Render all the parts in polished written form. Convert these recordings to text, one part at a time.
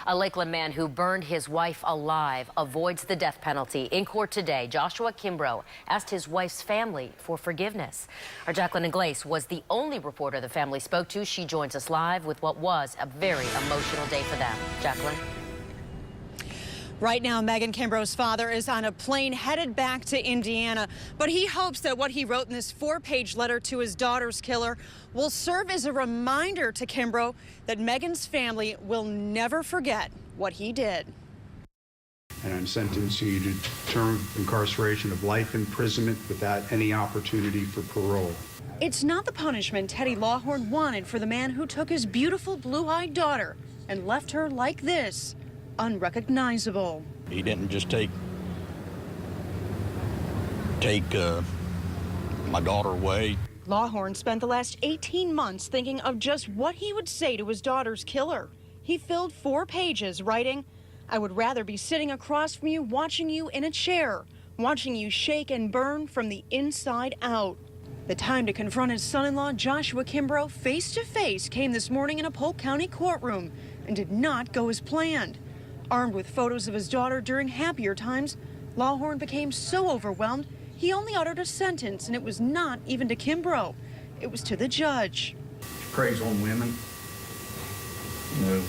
A Lakeland man who burned his wife alive avoids the death penalty. In court today, Joshua Kimbrough asked his wife's family for forgiveness. Our Jacqueline Ingles was the only reporter the family spoke to. She joins us live with what was a very emotional day for them. Jacqueline. Right now, Megan Kimbrough's father is on a plane headed back to Indiana, but he hopes that what he wrote in this 4-page letter to his daughter's killer will serve as a reminder to Kimbrough that Megan's family will never forget what he did. And I'm sentencing you to term of incarceration of life imprisonment without any opportunity for parole. It's not the punishment Teddy Lawhorn wanted for the man who took his beautiful blue-eyed daughter and left her like this, unrecognizable. He didn't just take my daughter away. Lawhorn spent the last 18 months thinking of just what he would say to his daughter's killer. He filled 4 pages writing, "I would rather be sitting across from you watching you in a chair, watching you shake and burn from the inside out." The time to confront his son-in-law Joshua Kimbrough face to face came this morning in a Polk County courtroom and did not go as planned. Armed with photos of his daughter during happier times, Lawhorn became so overwhelmed he only uttered a sentence, and it was not even to Kimbrough. It was to the judge. Preys on women. You know,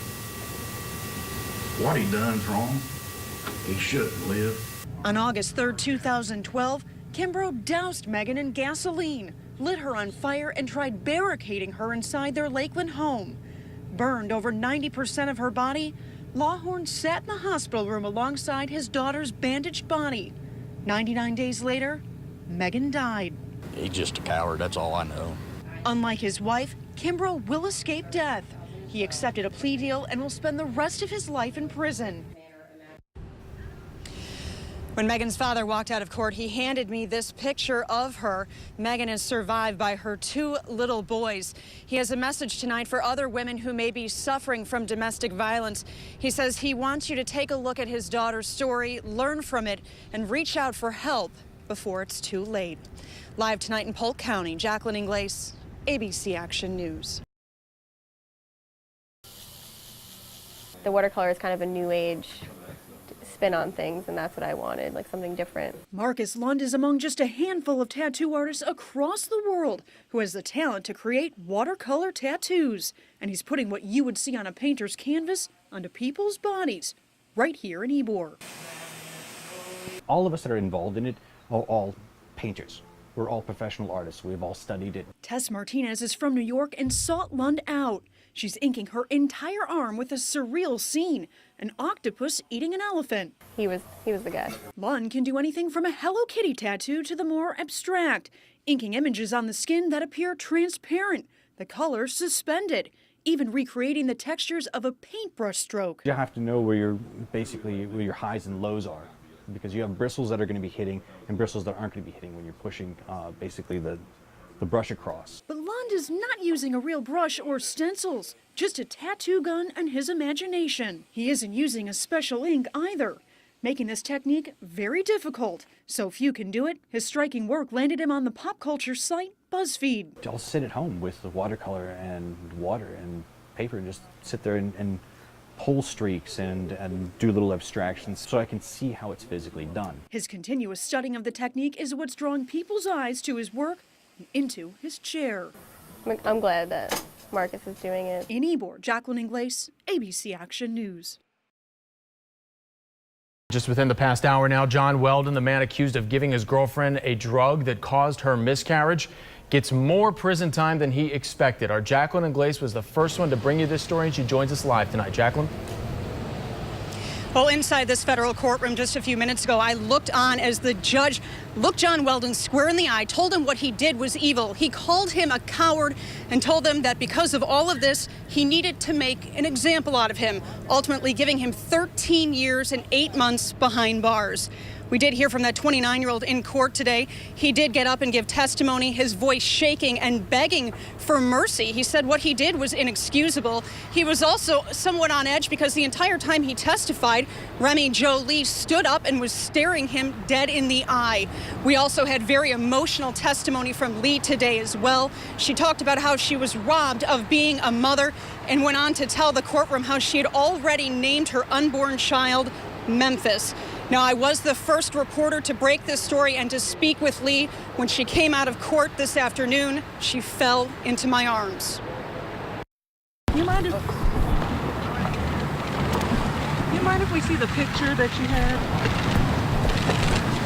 what he done's wrong. He shouldn't live. On August 3rd, 2012, Kimbrough doused Megan in gasoline, lit her on fire, and tried barricading her inside their Lakeland home. Burned over 90% of her body, Lawhorn sat in the hospital room alongside his daughter's bandaged body. 99 days later, Megan died. He's just a coward, that's all I know. Unlike his wife, Kimbrough will escape death. He accepted a plea deal and will spend the rest of his life in prison. When Megan's father walked out of court, he handed me this picture of her. Megan is survived by her 2 little boys. He has a message tonight for other women who may be suffering from domestic violence. He says he wants you to take a look at his daughter's story, learn from it, and reach out for help before it's too late. Live tonight in Polk County, Jacqueline Ingles, ABC Action News. The watercolor is kind of a new age spin on things, and that's what I wanted, like something different. Marcus Lund is among just a handful of tattoo artists across the world who has the talent to create watercolor tattoos. And he's putting what you would see on a painter's canvas onto people's bodies, right here in Ybor. All of us that are involved in it are all painters. We're all professional artists. We've all studied it. Tess Martinez is from New York and sought Lund out. She's inking her entire arm with a surreal scene, an octopus eating an elephant. He was the guy. Lund can do anything from a Hello Kitty tattoo to the more abstract, inking images on the skin that appear transparent, the colors suspended, even recreating the textures of a paintbrush stroke. You have to know where your highs and lows are, because you have bristles that are going to be hitting and bristles that aren't going to be hitting when you're pushing basically the brush across. But Lund is not using a real brush or stencils, just a tattoo gun and his imagination. He isn't using a special ink either, making this technique very difficult. So few can do it. His striking work landed him on the pop culture site BuzzFeed. I'll sit at home with the watercolor and water and paper and just sit there and pull streaks and do little abstractions so I can see how it's physically done. His continuous studying of the technique is what's drawing people's eyes to his work and into his chair. I'm glad that Marcus is doing it. In Ybor, Jacqueline Ingles, ABC Action News. Just within the past hour now, John Weldon, the man accused of giving his girlfriend a drug that caused her miscarriage, gets more prison time than he expected. Our Jacqueline Ingles was the first one to bring you this story, and she joins us live tonight. Jacqueline? Well, inside this federal courtroom just a few minutes ago, I looked on as the judge looked John Weldon square in the eye, told him what he did was evil. He called him a coward and told him that because of all of this, he needed to make an example out of him, ultimately giving him 13 years and 8 months behind bars. We did hear from that 29-year-old in court today. He did get up and give testimony, his voice shaking and begging for mercy. He said what he did was inexcusable. He was also somewhat on edge because the entire time he testified, Remy Jo Lee stood up and was staring him dead in the eye. We also had very emotional testimony from Lee today as well. She talked about how she was robbed of being a mother and went on to tell the courtroom how she had already named her unborn child Memphis. Now, I was the first reporter to break this story and to speak with Lee. When she came out of court this afternoon, she fell into my arms. You mind if we see the picture that you had?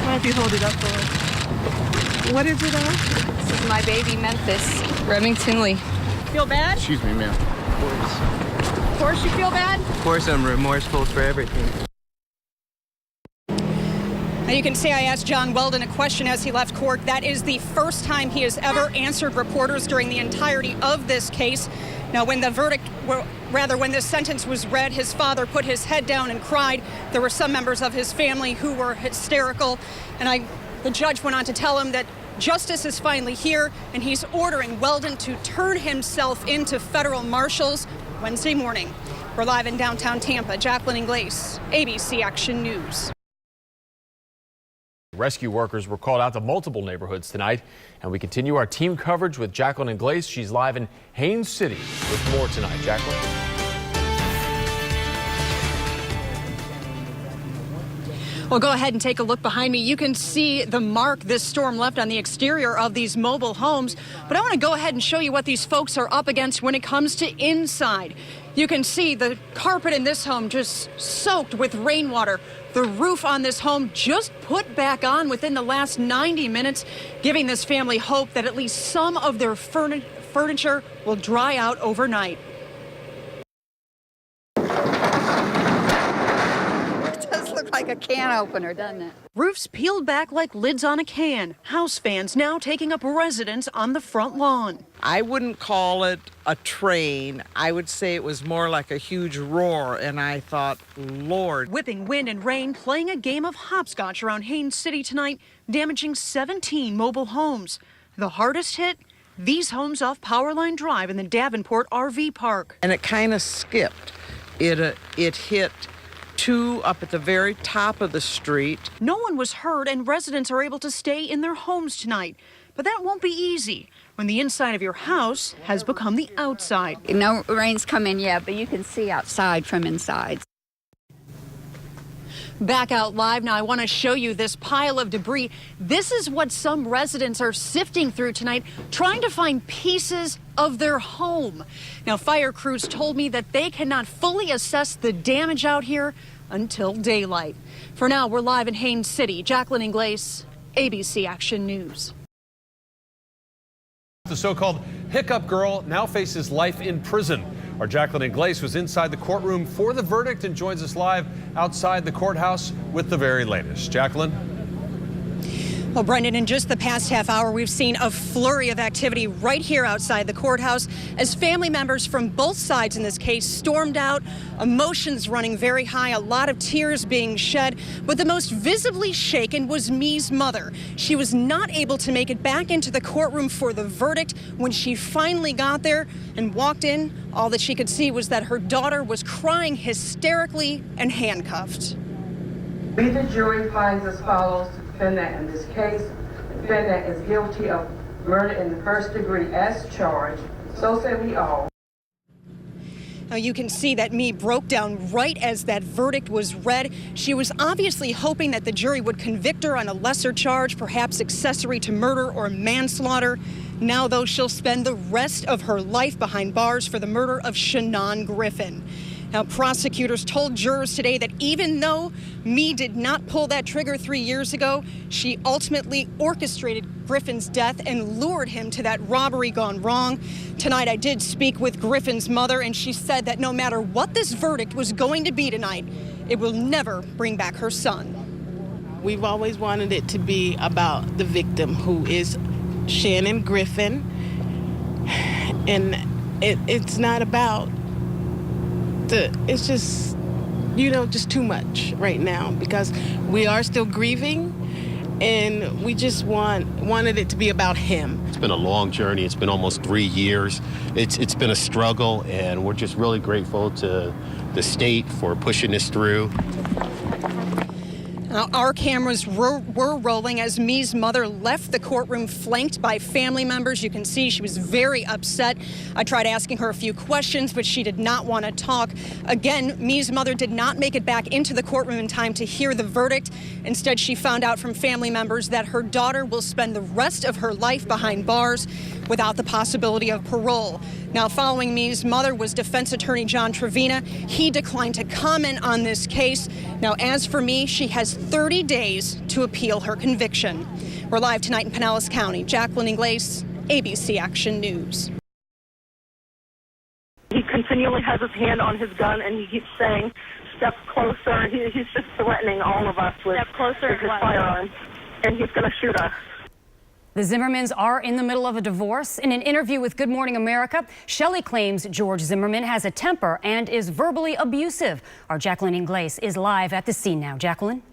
Why don't you hold it up for us? What is it of? This is my baby, Memphis. Remington Lee. Feel bad? Excuse me, ma'am. Of course you feel bad? Of course I'm remorseful for everything. Now you can see I asked John Weldon a question as he left court. That is the first time he has ever answered reporters during the entirety of this case. Now, when the when the sentence was read, his father put his head down and cried. There were some members of his family who were hysterical. And the judge went on to tell him that justice is finally here, and he's ordering Weldon to turn himself into federal marshals Wednesday morning. We're live in downtown Tampa. Jacqueline Ingles, ABC Action News. Rescue workers were called out to multiple neighborhoods tonight, and we continue our team coverage with Jacqueline Ingles. She's live in Haines City with more tonight. Jacqueline. Well, go ahead and take a look behind me. You can see the mark this storm left on the exterior of these mobile homes. But I want to go ahead and show you what these folks are up against when it comes to inside. You can see the carpet in this home just soaked with rainwater. The roof on this home just put back on within the last 90 minutes, giving this family hope that at least some of their furniture will dry out overnight. Like a can opener, doesn't it? Roofs peeled back like lids on a can. House fans now taking up residence on the front lawn. I wouldn't call it a train. I would say it was more like a huge roar, and I thought, Lord. Whipping wind and rain playing a game of hopscotch around Haines City tonight, damaging 17 mobile homes. The hardest hit? These homes off Powerline Drive in the Davenport RV Park. And it kind of skipped. It hit two up at the very top of the street. No one was hurt, and residents are able to stay in their homes tonight. But that won't be easy when the inside of your house has become the outside. No rain's come in yet, but you can see outside from inside. Back out live now, I want to show you this pile of debris. This is what some residents are sifting through tonight, trying to find pieces of their home. Now, fire crews told me that they cannot fully assess the damage out here until daylight. For now, we're live in Haines City. Jacqueline Ingles, ABC Action News. The so-called hiccup girl now faces life in prison. Our Jacqueline Ingles was inside the courtroom for the verdict and joins us live outside the courthouse with the very latest. Jacqueline. Well, Brendan, in just the past half hour, we've seen a flurry of activity right here outside the courthouse as family members from both sides in this case stormed out, emotions running very high, a lot of tears being shed. But the most visibly shaken was Mee's mother. She was not able to make it back into the courtroom for the verdict. When she finally got there and walked in, all that she could see was that her daughter was crying hysterically and handcuffed. We, the jury, finds as follows. Defendant in this case, defendant is guilty of murder in the first degree as charged. So say we all. Now you can see that Mee broke down right as that verdict was read. She was obviously hoping that the jury would convict her on a lesser charge, perhaps accessory to murder or manslaughter. Now, though, she'll spend the rest of her life behind bars for the murder of Shannon Griffin. Now, prosecutors told jurors today that even though Mee did not pull that trigger 3 years ago, she ultimately orchestrated Griffin's death and lured him to that robbery gone wrong. Tonight, I did speak with Griffin's mother, and she said that no matter what this verdict was going to be tonight, it will never bring back her son. We've always wanted it to be about the victim, who is Shannon Griffin, and it's not about it's just just too much right now because we are still grieving and we just wanted it to be about him. It's been a long journey. It's been almost 3 years. It's been a struggle, and we're just really grateful to the state for pushing this through. Our cameras were rolling as Mee's mother left the courtroom flanked by family members. You can see she was very upset. I tried asking her a few questions, but she did not want to talk. Again, Mee's mother did not make it back into the courtroom in time to hear the verdict. Instead, she found out from family members that her daughter will spend the rest of her life behind bars without the possibility of parole. Now, following Mee's mother was defense attorney John Trevina. He declined to comment on this case. Now, as for Mee, she has 30 days to appeal her conviction. We're live tonight in Pinellas County. Jacqueline Ingles, ABC Action News. He continually has his hand on his gun, and he keeps saying, step closer. He's just threatening all of us with his firearm, and he's going to shoot us. The Zimmermans are in the middle of a divorce. In an interview with Good Morning America, Shelley claims George Zimmerman has a temper and is verbally abusive. Our Jacqueline Ingles is live at the scene now. Jacqueline?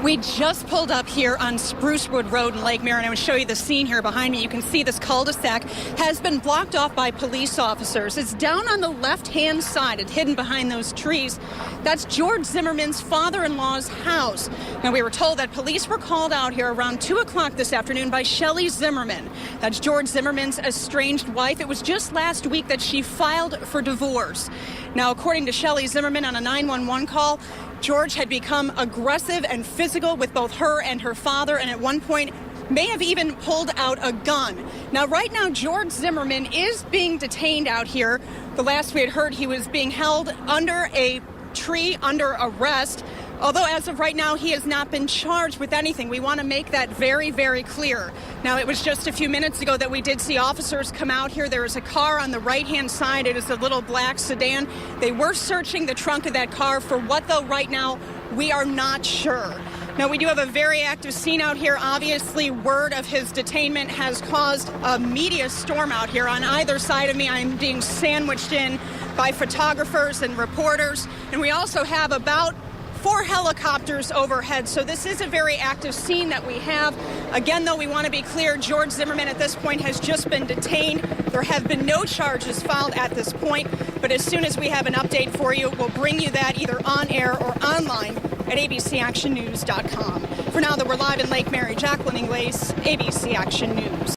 We just pulled up here on Sprucewood Road in Lake Marion. I will show you the scene here behind me. You can see this cul-de-sac has been blocked off by police officers. It's down on the left-hand side. It's hidden behind those trees. That's George Zimmerman's father-in-law's house. Now, we were told that police were called out here around 2 o'clock this afternoon by Shelley Zimmerman. That's George Zimmerman's estranged wife. It was just last week that she filed for divorce. Now, according to Shelley Zimmerman on a 911 call, George had become aggressive and physical with both her and her father, and at one point may have even pulled out a gun. Now, right now, George Zimmerman is being detained out here. The last we had heard, he was being held under a tree under arrest. Although as of right now, he has not been charged with anything. We want to make that very, very clear. Now, it was just a few minutes ago that we did see officers come out here. There is a car on the right-hand side. It is a little black sedan. They were searching the trunk of that car. For what, though, right now, we are not sure. Now, we do have a very active scene out here. Obviously, word of his detainment has caused a media storm out here. On either side of me, I'm being sandwiched in by photographers and reporters. And we also have about 4 helicopters overhead, so this is a very active scene that we have. Again, though, we want to be clear, George Zimmerman at this point has just been detained. There have been no charges filed at this point, but as soon as we have an update for you, we'll bring you that either on air or online at abcactionnews.com. For now, though, we're live in Lake Mary. Jacqueline Ingles, ABC Action News.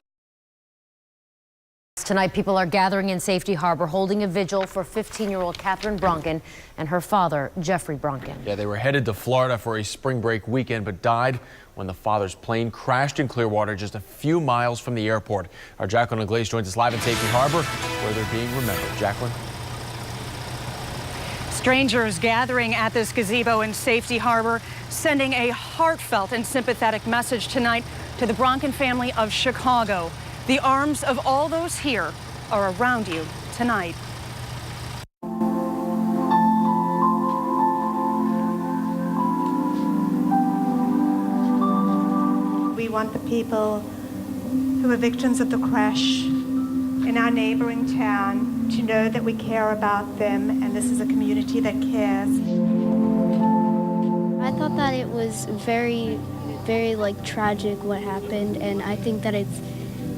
Tonight, people are gathering in Safety Harbor, holding a vigil for 15-year-old Catherine Bronken and her father, Jeffrey Bronken. Yeah, they were headed to Florida for a spring break weekend, but died when the father's plane crashed in Clearwater just a few miles from the airport. Our Jacqueline Ingles joins us live in Safety Harbor, where they're being remembered. Jacqueline? Strangers gathering at this gazebo in Safety Harbor, sending a heartfelt and sympathetic message tonight to the Bronken family of Chicago. The arms of all those here are around you tonight. We want the people who are victims of the crash in our neighboring town to know that we care about them, and this is a community that cares. I thought that it was very tragic what happened, and I think that it's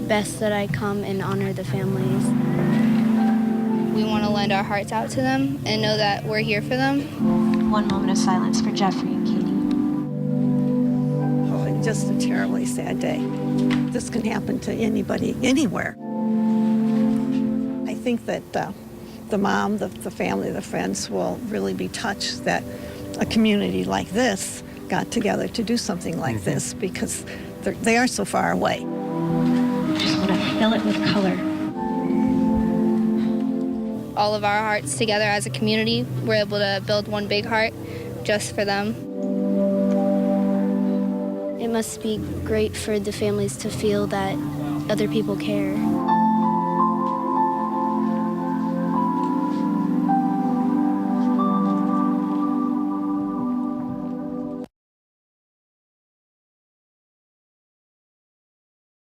best that I come and honor the families. We want to lend our hearts out to them and know that we're here for them. One moment of silence for Jeffrey and Katie. Oh, just a terribly sad day. This can happen to anybody, anywhere. I think that the mom, the family, the friends will really be touched that a community like this got together to do something like this, because they are so far away. Just want to fill it with color. All of our hearts together as a community, we're able to build one big heart just for them. It must be great for the families to feel that other people care.